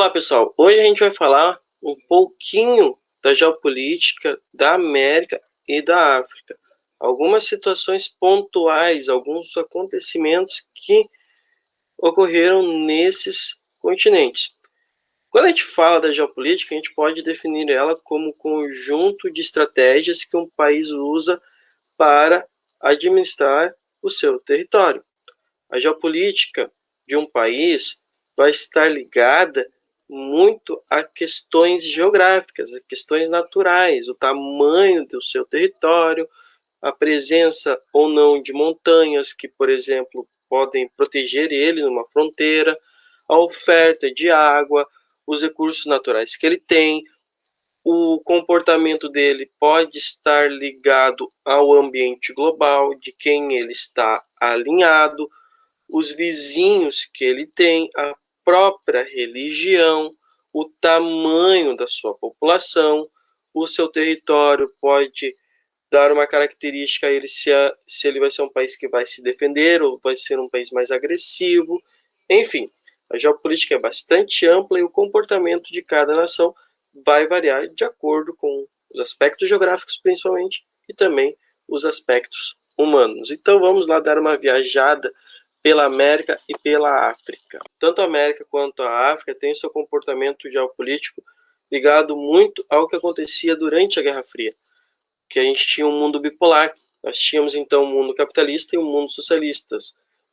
Olá pessoal, hoje a gente vai falar um pouquinho da geopolítica da América e da África. Algumas situações pontuais, alguns acontecimentos que ocorreram nesses continentes. Quando a gente fala da geopolítica, a gente pode definir ela como um conjunto de estratégias que um país usa para administrar o seu território. A geopolítica de um país vai estar ligada muito a questões geográficas, a questões naturais, o tamanho do seu território, a presença ou não de montanhas que, por exemplo, podem proteger ele numa fronteira, a oferta de água, os recursos naturais que ele tem, o comportamento dele pode estar ligado ao ambiente global, de quem ele está alinhado, os vizinhos que ele tem, a própria religião, o tamanho da sua população, o seu território pode dar uma característica a ele se ele vai ser um país que vai se defender ou vai ser um país mais agressivo. Enfim, a geopolítica é bastante ampla e o comportamento de cada nação vai variar de acordo com os aspectos geográficos, principalmente, e também os aspectos humanos. Então vamos lá dar uma viajada pela América e pela África. Tanto a América quanto a África têm seu comportamento geopolítico ligado muito ao que acontecia durante a Guerra Fria, que a gente tinha um mundo bipolar. Nós tínhamos então um mundo capitalista e um mundo socialista.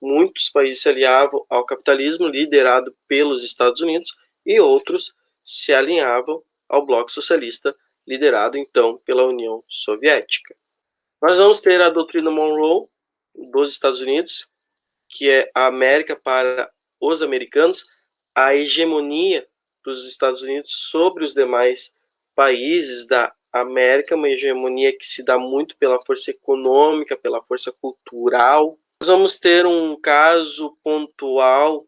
Muitos países se aliavam ao capitalismo, liderado pelos Estados Unidos, e outros se alinhavam ao bloco socialista, liderado então pela União Soviética. Nós vamos ter a doutrina Monroe dos Estados Unidos, que é a América para os americanos, a hegemonia dos Estados Unidos sobre os demais países da América, uma hegemonia que se dá muito pela força econômica, pela força cultural. Nós vamos ter um caso pontual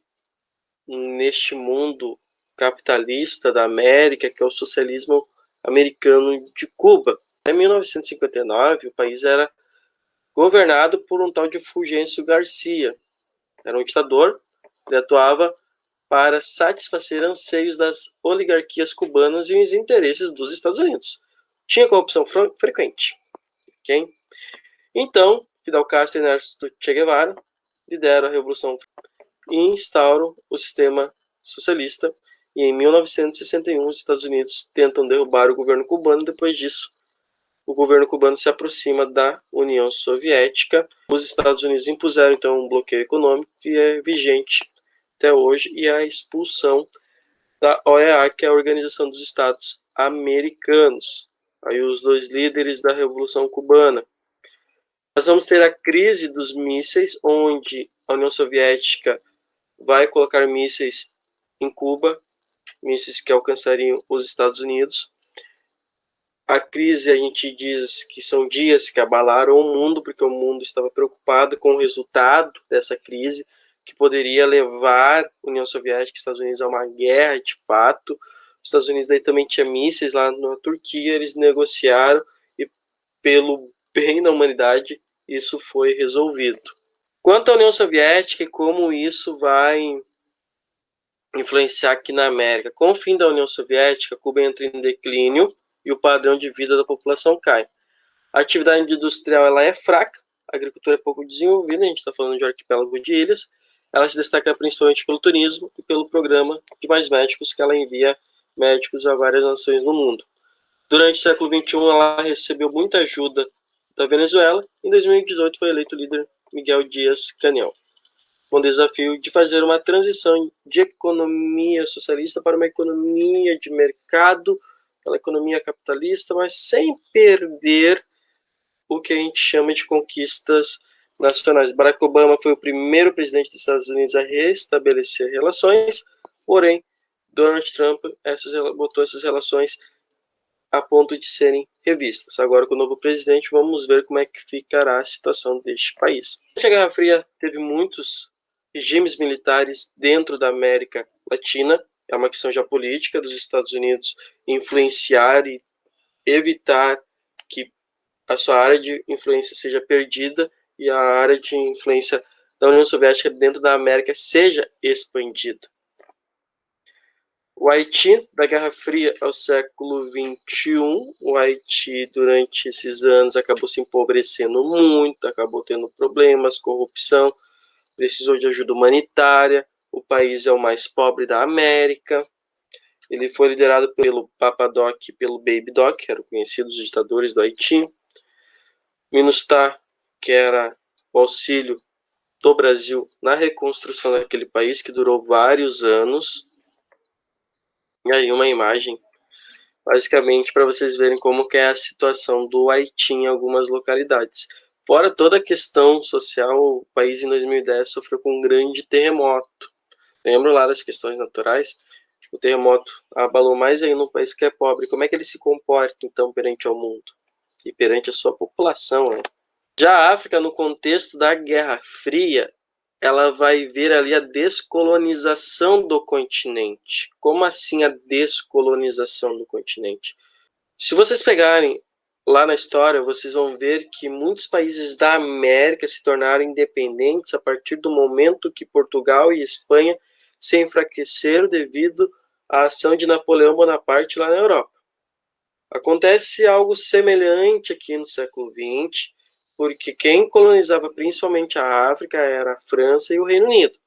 neste mundo capitalista da América, que é o socialismo americano de Cuba. Em 1959, o país era governado por um tal de Fulgêncio Garcia. Era um ditador, ele atuava para satisfazer anseios das oligarquias cubanas e os interesses dos Estados Unidos. Tinha corrupção frequente. Okay? Então, Fidel Castro e Ernesto Che Guevara lideram a Revolução e instauram o sistema socialista. E em 1961, os Estados Unidos tentam derrubar o governo cubano. Depois disso, o governo cubano se aproxima da União Soviética. Os Estados Unidos impuseram então um bloqueio econômico que é vigente até hoje, e a expulsão da OEA, que é a Organização dos Estados Americanos. Aí os dois líderes da Revolução Cubana. Nós vamos ter a crise dos mísseis, onde a União Soviética vai colocar mísseis em Cuba, mísseis que alcançariam os Estados Unidos. A crise, a gente diz que são dias que abalaram o mundo, porque o mundo estava preocupado com o resultado dessa crise, que poderia levar a União Soviética e Estados Unidos a uma guerra de fato. Os Estados Unidos daí também tinha mísseis lá na Turquia, eles negociaram e, pelo bem da humanidade, isso foi resolvido. Quanto à União Soviética e como isso vai influenciar aqui na América, com o fim da União Soviética, Cuba entra em declínio e o padrão de vida da população cai. A atividade industrial ela é fraca, a agricultura é pouco desenvolvida, a gente está falando de um arquipélago de ilhas. Ela se destaca principalmente pelo turismo e pelo programa de Mais Médicos, que ela envia médicos a várias nações no mundo. Durante o século XXI, ela recebeu muita ajuda da Venezuela. Em 2018, foi eleito líder Miguel Dias-Canel, com o desafio de fazer uma transição de economia socialista para uma economia de mercado, aquela economia capitalista, mas sem perder o que a gente chama de conquistas nacionais. Barack Obama foi o primeiro presidente dos Estados Unidos a restabelecer relações, porém, Donald Trump botou essas relações a ponto de serem revistas. Agora, com o novo presidente, vamos ver como é que ficará a situação deste país. A Guerra Fria teve muitos regimes militares dentro da América Latina. É uma questão geopolítica dos Estados Unidos influenciar e evitar que a sua área de influência seja perdida e a área de influência da União Soviética dentro da América seja expandida. O Haiti, da Guerra Fria ao século XXI, o Haiti, durante esses anos, acabou se empobrecendo muito, acabou tendo problemas, corrupção, precisou de ajuda humanitária. O país é o mais pobre da América. Ele foi liderado pelo Papa Doc e pelo Baby Doc, que eram conhecidos ditadores do Haiti. MINUSTAH, que era o auxílio do Brasil na reconstrução daquele país, que durou vários anos. E aí uma imagem, basicamente, para vocês verem como que é a situação do Haiti em algumas localidades. Fora toda a questão social, o país em 2010 sofreu com um grande terremoto. Lembro lá das questões naturais? O terremoto abalou mais ainda um país que é pobre. Como é que ele se comporta, então, perante ao mundo? E perante a sua população, né? Já a África, no contexto da Guerra Fria, ela vai ver ali a descolonização do continente. Como assim a descolonização do continente? Se vocês pegarem lá na história, vocês vão ver que muitos países da América se tornaram independentes a partir do momento que Portugal e Espanha se enfraqueceram devido à ação de Napoleão Bonaparte lá na Europa. Acontece algo semelhante aqui no século XX, porque quem colonizava principalmente a África era a França e o Reino Unido,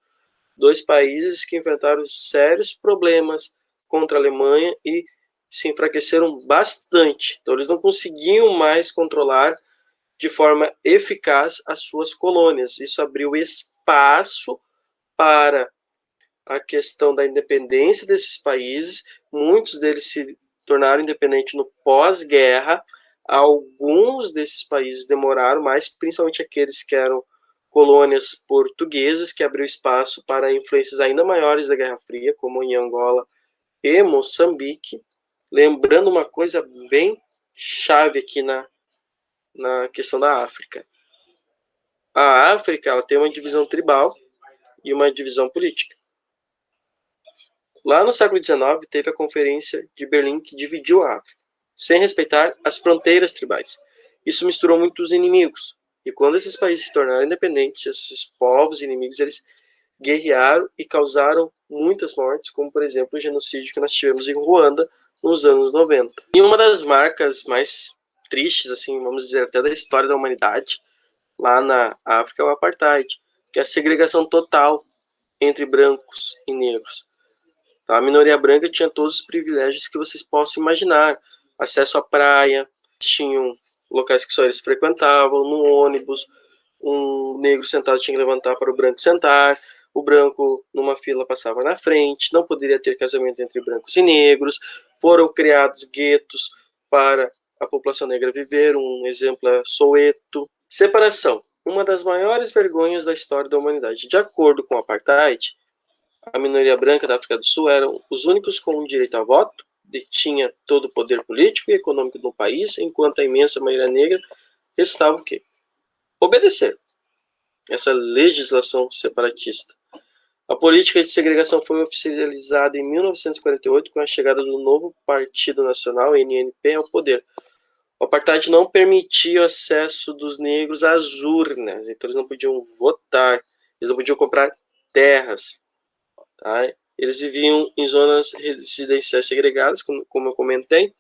dois países que enfrentaram sérios problemas contra a Alemanha e se enfraqueceram bastante. Então eles não conseguiam mais controlar de forma eficaz as suas colônias. Isso abriu espaço para a questão da independência desses países. Muitos deles se tornaram independentes no pós-guerra. Alguns desses países demoraram, mas principalmente aqueles que eram colônias portuguesas, que abriu espaço para influências ainda maiores da Guerra Fria, como em Angola e Moçambique. Lembrando uma coisa bem chave aqui na questão da África. A África, ela tem uma divisão tribal e uma divisão política. Lá no século XIX, teve a Conferência de Berlim, que dividiu a África, sem respeitar as fronteiras tribais. Isso misturou muitos inimigos. E quando esses países se tornaram independentes, esses povos inimigos, eles guerrearam e causaram muitas mortes, como, por exemplo, o genocídio que nós tivemos em Ruanda nos anos 90. E uma das marcas mais tristes, assim, vamos dizer, até da história da humanidade, lá na África, é o Apartheid, que é a segregação total entre brancos e negros. A minoria branca tinha todos os privilégios que vocês possam imaginar. Acesso à praia, tinham locais que só eles frequentavam, no ônibus, um negro sentado tinha que levantar para o branco sentar, o branco numa fila passava na frente, não poderia ter casamento entre brancos e negros, foram criados guetos para a população negra viver, um exemplo é Soweto. Separação, uma das maiores vergonhas da história da humanidade. De acordo com o Apartheid, a minoria branca da África do Sul eram os únicos com direito a voto, detinha todo o poder político e econômico do país, enquanto a imensa maioria negra restava o quê? Obedecer essa legislação separatista. A política de segregação foi oficializada em 1948 com a chegada do novo Partido Nacional, NNP, ao poder. O Apartheid não permitia o acesso dos negros às urnas, então eles não podiam votar, eles não podiam comprar terras. Tá? Eles viviam em zonas residenciais segregadas, como eu comentei,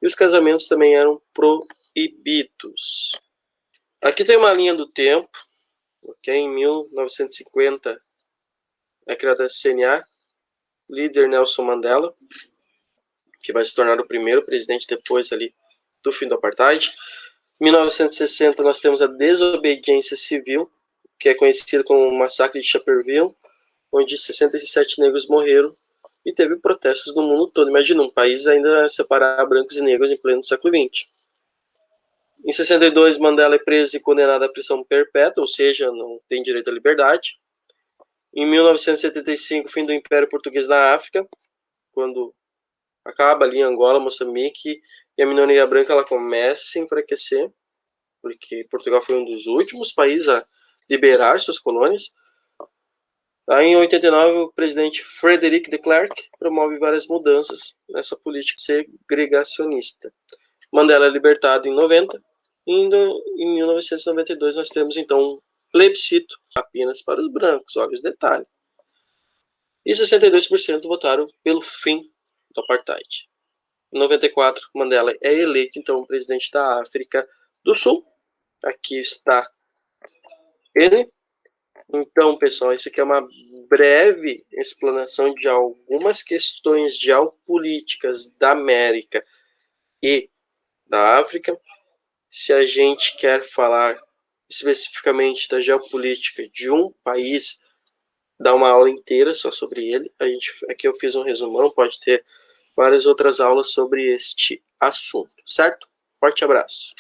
e os casamentos também eram proibidos. Aqui tem uma linha do tempo, ok? Em 1950 é criada a CNA, líder Nelson Mandela, que vai se tornar o primeiro presidente depois ali do fim do Apartheid. Em 1960 nós temos a desobediência civil, que é conhecida como o massacre de Sharpeville, onde 67 negros morreram e teve protestos no mundo todo. Imagina um país ainda separar brancos e negros em pleno século XX. Em 62, Mandela é preso e condenado à prisão perpétua, ou seja, não tem direito à liberdade. Em 1975, fim do Império Português na África, quando acaba ali em Angola, Moçambique, e a minoria branca ela começa a se enfraquecer, porque Portugal foi um dos últimos países a liberar suas colônias. Aí, em 89, o presidente Frederick de Klerk promove várias mudanças nessa política segregacionista. Mandela é libertado em 90, e em 1992 nós temos então um plebiscito apenas para os brancos, olha os detalhes. e 62% votaram pelo fim do apartheid. Em 94, Mandela é eleito, então, presidente da África do Sul. Aqui está ele. Então, pessoal, isso aqui é uma breve explanação de algumas questões geopolíticas da América e da África. Se a gente quer falar especificamente da geopolítica de um país, dá uma aula inteira só sobre ele. Aqui eu fiz um resumão, pode ter várias outras aulas sobre este assunto, certo? Forte abraço.